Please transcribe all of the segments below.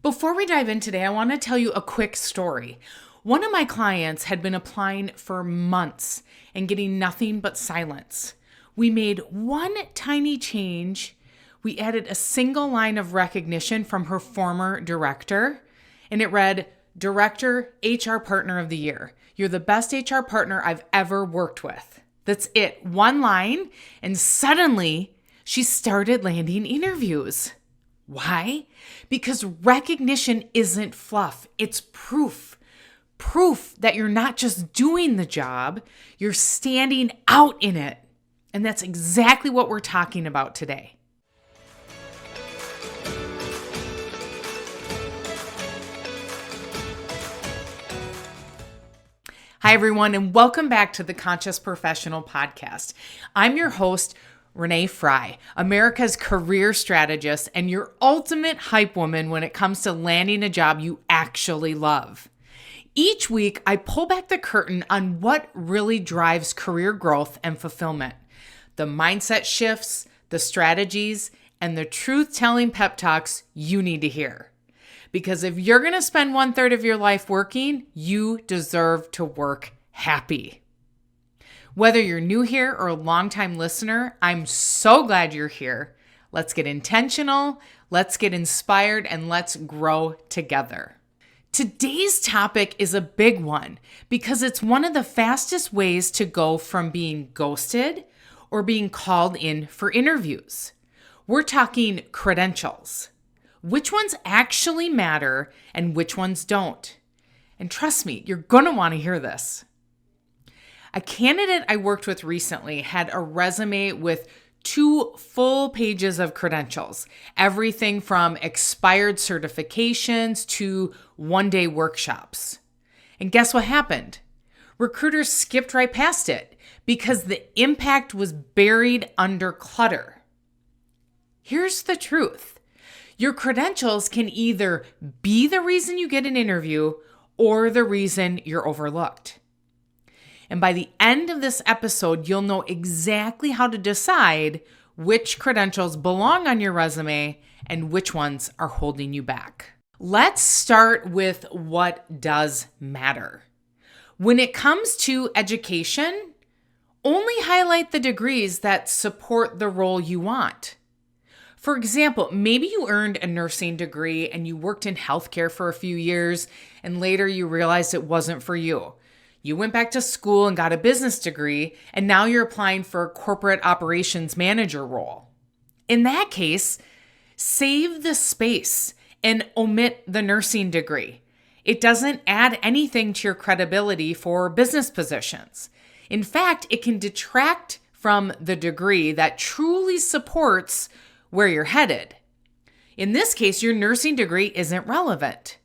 Before we dive in today, I want to tell you a quick story. One of my clients had been applying for months and getting nothing but silence. We made one tiny change. We added a single line of recognition from her former director, and it read, Director, HR Partner of the Year. You're the best HR partner I've ever worked with. That's it, one line, and suddenly she started landing interviews. Why? Because recognition isn't fluff, it's proof. Proof that you're not just doing the job, you're standing out in it. And that's exactly what we're talking about today. Hi, everyone, and welcome back to the Conscious Professional Podcast. I'm your host, Renee Fry, America's career strategist and your ultimate hype woman when it comes to landing a job you actually love. Each week, I pull back the curtain on what really drives career growth and fulfillment, the mindset shifts, the strategies, and the truth-telling pep talks you need to hear. Because if you're going to spend 1/3 of your life working, you deserve to work happy. Whether you're new here or a longtime listener, I'm so glad you're here. Let's get intentional, let's get inspired, and let's grow together. Today's topic is a big one because it's one of the fastest ways to go from being ghosted or being called in for interviews. We're talking credentials. Which ones actually matter and which ones don't? And trust me, you're going to want to hear this. A candidate I worked with recently had a resume with 2 full pages of credentials, everything from expired certifications to one-day workshops. And guess what happened? Recruiters skipped right past it because the impact was buried under clutter. Here's the truth. Your credentials can either be the reason you get an interview or the reason you're overlooked. And by the end of this episode, you'll know exactly how to decide which credentials belong on your resume and which ones are holding you back. Let's start with what does matter. When it comes to education, only highlight the degrees that support the role you want. For example, maybe you earned a nursing degree and you worked in healthcare for a few years and later you realized it wasn't for you. You went back to school and got a business degree and now you're applying for a corporate operations manager role. In that case, save the space and omit the nursing degree. It doesn't add anything to your credibility for business positions. In fact, it can detract from the degree that truly supports where you're headed. In this case, your nursing degree isn't relevant.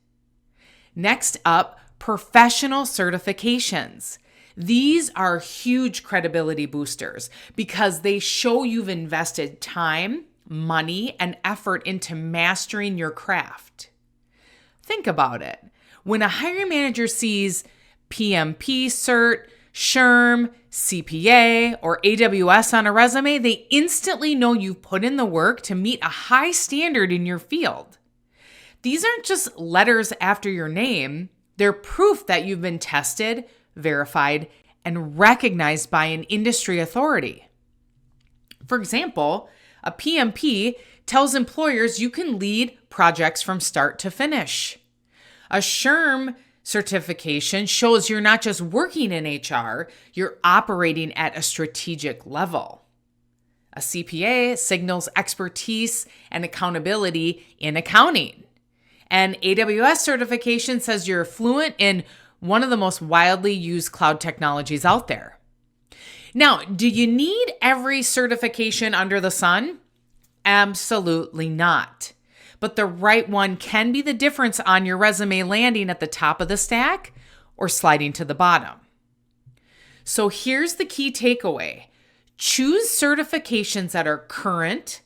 Next up, professional certifications. These are huge credibility boosters because they show you've invested time, money, and effort into mastering your craft. Think about it. When a hiring manager sees PMP cert, SHRM, CPA, or AWS on a resume, they instantly know you've put in the work to meet a high standard in your field. These aren't just letters after your name. They're proof that you've been tested, verified, and recognized by an industry authority. For example, a PMP tells employers you can lead projects from start to finish. A SHRM certification shows you're not just working in HR, you're operating at a strategic level. A CPA signals expertise and accountability in accounting. An AWS certification says you're fluent in one of the most widely used cloud technologies out there. Now, do you need every certification under the sun? Absolutely not. But the right one can be the difference on your resume landing at the top of the stack or sliding to the bottom. So here's the key takeaway. Choose certifications that are current,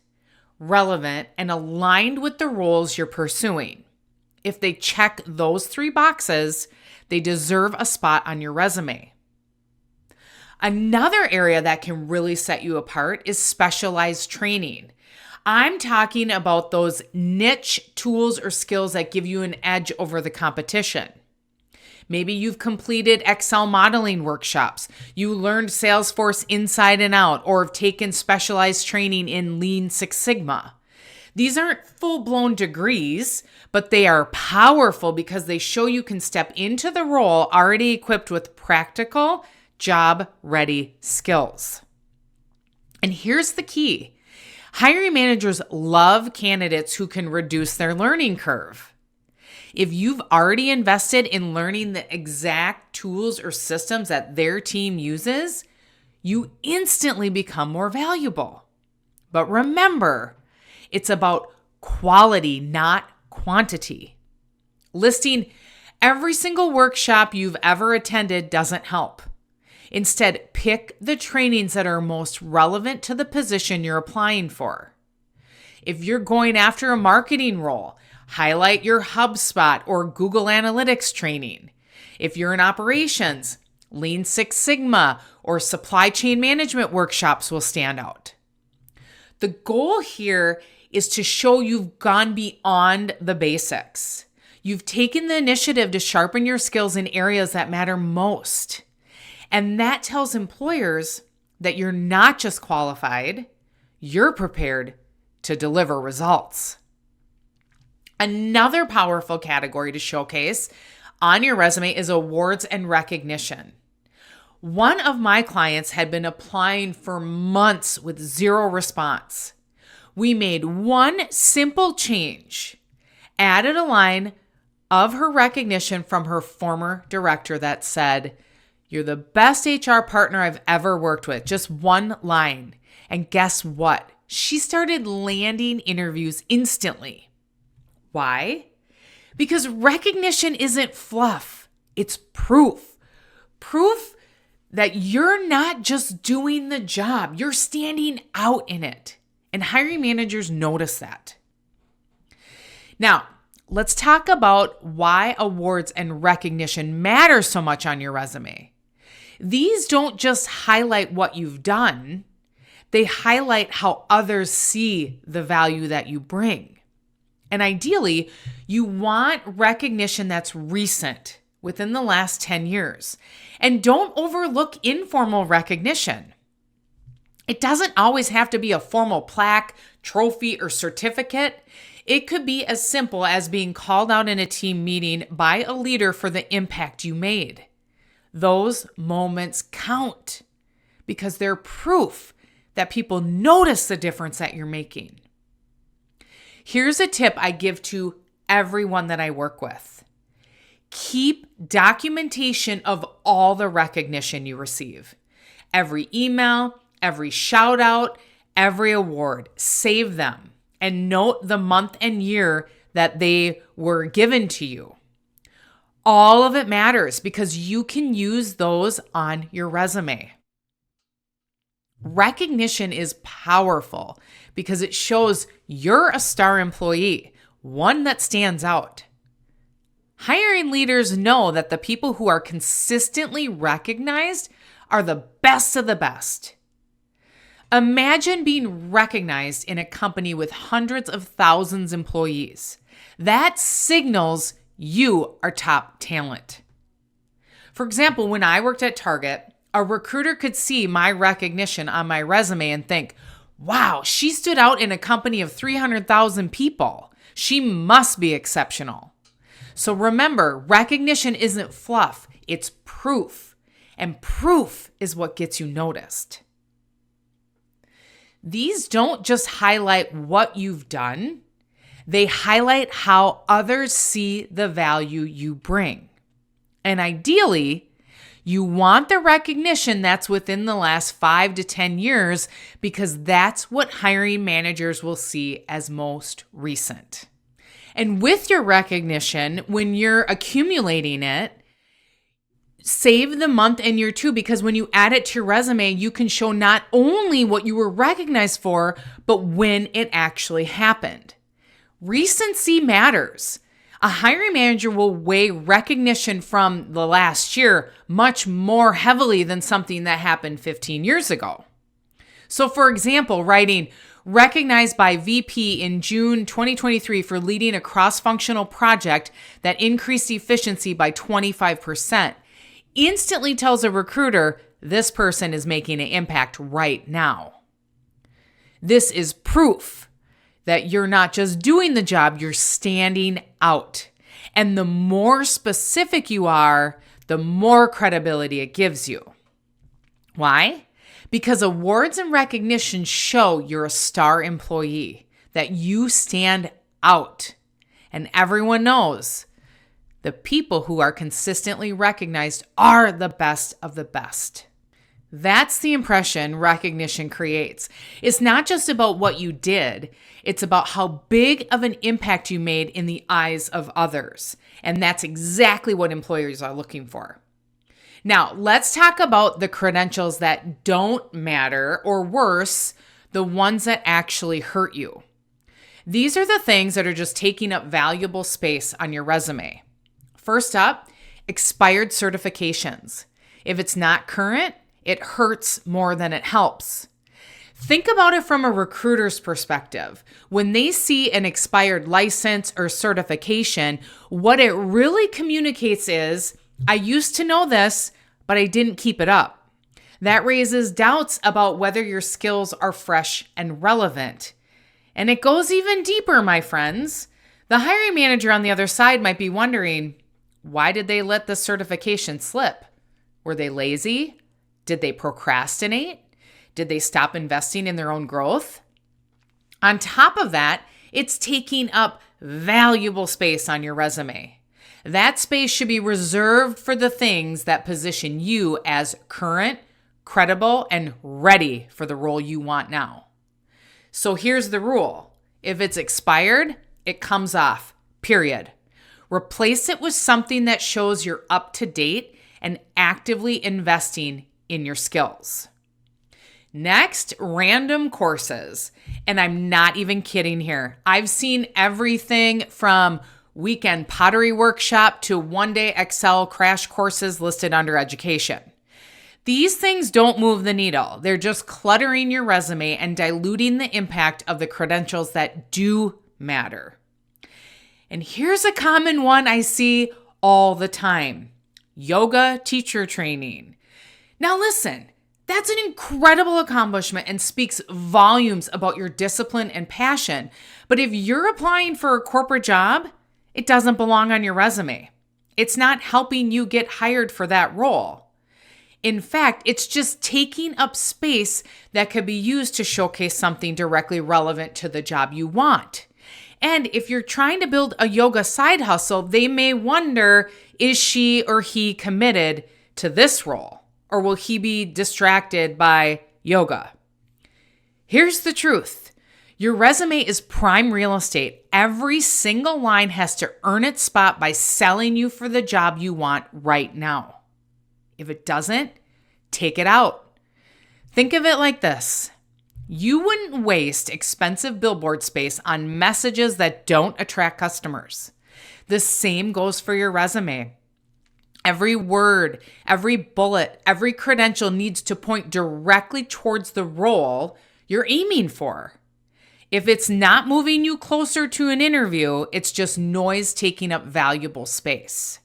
relevant, and aligned with the roles you're pursuing. If they check those 3 boxes, they deserve a spot on your resume. Another area that can really set you apart is specialized training. I'm talking about those niche tools or skills that give you an edge over the competition. Maybe you've completed Excel modeling workshops. You learned Salesforce inside and out, or have taken specialized training in Lean Six Sigma. These aren't full-blown degrees, but they are powerful because they show you can step into the role already equipped with practical, job-ready skills. And here's the key. Hiring managers love candidates who can reduce their learning curve. If you've already invested in learning the exact tools or systems that their team uses, you instantly become more valuable. But remember, it's about quality, not quantity. Listing every single workshop you've ever attended doesn't help. Instead, pick the trainings that are most relevant to the position you're applying for. If you're going after a marketing role, highlight your HubSpot or Google Analytics training. If you're in operations, Lean Six Sigma or supply chain management workshops will stand out. The goal here is to show you've gone beyond the basics. You've taken the initiative to sharpen your skills in areas that matter most. And that tells employers that you're not just qualified, you're prepared to deliver results. Another powerful category to showcase on your resume is awards and recognition. One of my clients had been applying for months with zero response. We made one simple change, added a line of her recognition from her former director that said, "You're the best HR partner I've ever worked with." Just one line. And guess what? She started landing interviews instantly. Why? Because recognition isn't fluff. It's proof. Proof that you're not just doing the job. You're standing out in it. And hiring managers notice that. Now, let's talk about why awards and recognition matter so much on your resume. These don't just highlight what you've done. They highlight how others see the value that you bring. And ideally, you want recognition that's recent, within the last 10 years. And don't overlook informal recognition. It doesn't always have to be a formal plaque, trophy, or certificate. It could be as simple as being called out in a team meeting by a leader for the impact you made. Those moments count because they're proof that people notice the difference that you're making. Here's a tip I give to everyone that I work with. Keep documentation of all the recognition you receive. Every email, every shout out, every award. Save them and note the month and year that they were given to you. All of it matters because you can use those on your resume. Recognition is powerful because it shows you're a star employee, one that stands out. Hiring leaders know that the people who are consistently recognized are the best of the best. Imagine being recognized in a company with hundreds of thousands of employees. That signals you are top talent. For example, when I worked at Target, a recruiter could see my recognition on my resume and think, wow, she stood out in a company of 300,000 people. She must be exceptional. So remember, recognition isn't fluff, it's proof. And proof is what gets you noticed. These don't just highlight what you've done, they highlight how others see the value you bring. And ideally, you want the recognition that's within the last 5 to 10 years because that's what hiring managers will see as most recent. And with your recognition, when you're accumulating it, save the month and year too, because when you add it to your resume, you can show not only what you were recognized for, but when it actually happened. Recency matters. A hiring manager will weigh recognition from the last year much more heavily than something that happened 15 years ago. So for example, writing recognized by VP in June 2023 for leading a cross-functional project that increased efficiency by 25%, instantly tells a recruiter this person is making an impact right now. This is proof that you're not just doing the job, you're standing out. And the more specific you are, the more credibility it gives you. Why? Because awards and recognition show you're a star employee, that you stand out. And everyone knows the people who are consistently recognized are the best of the best. That's the impression recognition creates. It's not just about what you did, it's about how big of an impact you made in the eyes of others. And that's exactly what employers are looking for. Now, let's talk about the credentials that don't matter, or worse, the ones that actually hurt you. These are the things that are just taking up valuable space on your resume. First up, expired certifications. If it's not current, it hurts more than it helps. Think about it from a recruiter's perspective. When they see an expired license or certification, what it really communicates is, I used to know this, but I didn't keep it up. That raises doubts about whether your skills are fresh and relevant. And it goes even deeper, my friends. The hiring manager on the other side might be wondering, why did they let the certification slip? Were they lazy? Did they procrastinate? Did they stop investing in their own growth? On top of that, it's taking up valuable space on your resume. That space should be reserved for the things that position you as current, credible, and ready for the role you want now. So here's the rule. If it's expired, it comes off, period. Replace it with something that shows you're up to date and actively investing in your skills. Next, random courses. And I'm not even kidding here. I've seen everything from weekend pottery workshop to one-day Excel crash courses listed under education. These things don't move the needle. They're just cluttering your resume and diluting the impact of the credentials that do matter. And here's a common one I see all the time. Yoga teacher training. Now listen, that's an incredible accomplishment and speaks volumes about your discipline and passion. But if you're applying for a corporate job, it doesn't belong on your resume. It's not helping you get hired for that role. In fact, it's just taking up space that could be used to showcase something directly relevant to the job you want. And if you're trying to build a yoga side hustle, they may wonder, is she or he committed to this role? Or will he be distracted by yoga? Here's the truth. Your resume is prime real estate. Every single line has to earn its spot by selling you for the job you want right now. If it doesn't, take it out. Think of it like this. You wouldn't waste expensive billboard space on messages that don't attract customers. The same goes for your resume. Every word, every bullet, every credential needs to point directly towards the role you're aiming for. If it's not moving you closer to an interview, it's just noise taking up valuable space.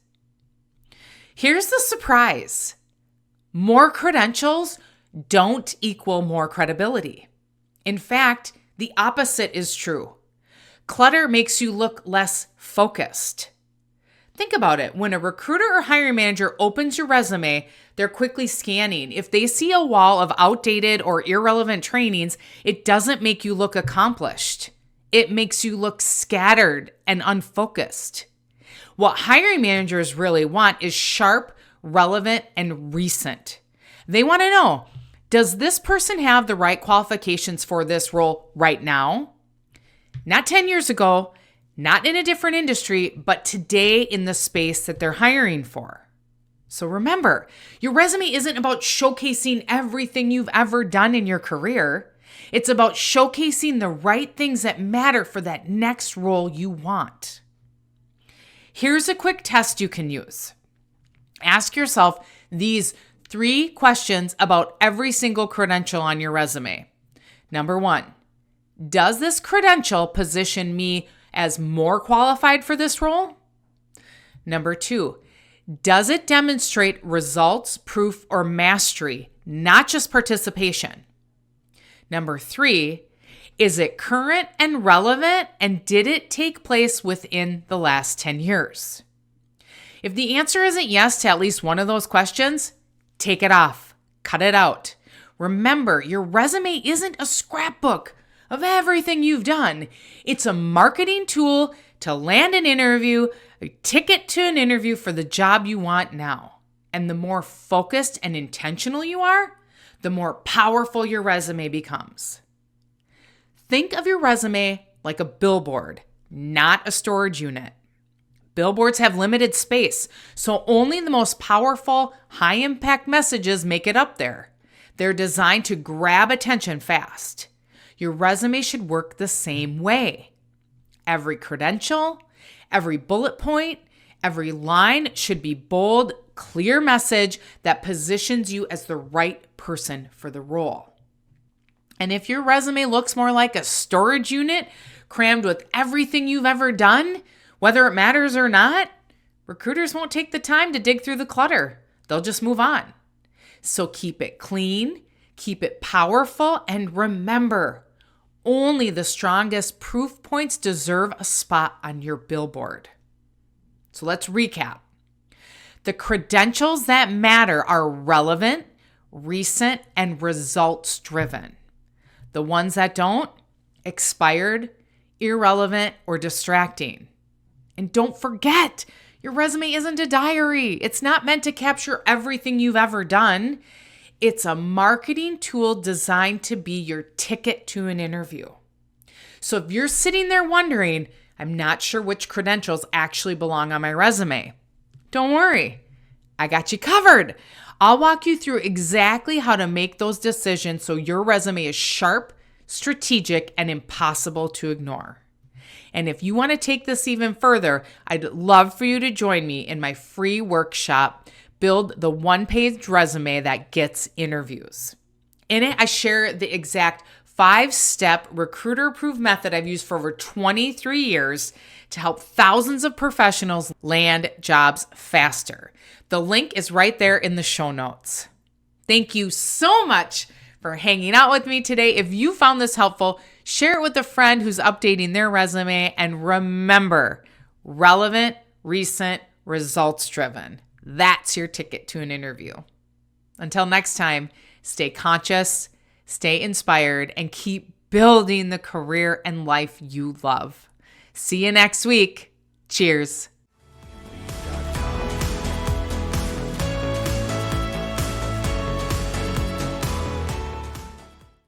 Here's the surprise. More credentials don't equal more credibility. In fact, the opposite is true. Clutter makes you look less focused. Think about it. When a recruiter or hiring manager opens your resume, they're quickly scanning. If they see a wall of outdated or irrelevant trainings, it doesn't make you look accomplished. It makes you look scattered and unfocused. What hiring managers really want is sharp, relevant, and recent. They want to know, does this person have the right qualifications for this role right now? Not 10 years ago, not in a different industry, but today in the space that they're hiring for. So remember, your resume isn't about showcasing everything you've ever done in your career. It's about showcasing the right things that matter for that next role you want. Here's a quick test you can use. Ask yourself these 3 questions about every single credential on your resume. Number 1, Does this credential position me as more qualified for this role? Number 2, does it demonstrate results, proof, or mastery, not just participation? Number 3, is it current and relevant, and did it take place within the last 10 years? If the answer isn't yes to at least one of those questions, take it off, cut it out. Remember, your resume isn't a scrapbook of everything you've done. It's a marketing tool to land an interview, a ticket to an interview for the job you want now. And the more focused and intentional you are, the more powerful your resume becomes. Think of your resume like a billboard, not a storage unit. Billboards have limited space, so only the most powerful, high-impact messages make it up there. They're designed to grab attention fast. Your resume should work the same way. Every credential, every bullet point, every line should be bold, clear message that positions you as the right person for the role. And if your resume looks more like a storage unit crammed with everything you've ever done, whether it matters or not, recruiters won't take the time to dig through the clutter. They'll just move on. So keep it clean, keep it powerful, and remember, only the strongest proof points deserve a spot on your billboard. So let's recap. The credentials that matter are relevant, recent, and results-driven. The ones that don't, expired, irrelevant, or distracting. And don't forget, your resume isn't a diary. It's not meant to capture everything you've ever done. It's a marketing tool designed to be your ticket to an interview. So if you're sitting there wondering, I'm not sure which credentials actually belong on my resume, don't worry. I got you covered. I'll walk you through exactly how to make those decisions so your resume is sharp, strategic, and impossible to ignore. And if you want to take this even further, I'd love for you to join me in my free workshop, Build the One-Page Resume That Gets Interviews. In it, I share the exact 5-step recruiter-approved method I've used for over 23 years to help thousands of professionals land jobs faster. The link is right there in the show notes. Thank you so much for hanging out with me today. If you found this helpful, share it with a friend who's updating their resume. And remember, relevant, recent, results-driven. That's your ticket to an interview. Until next time, stay conscious, stay inspired, and keep building the career and life you love. See you next week. Cheers.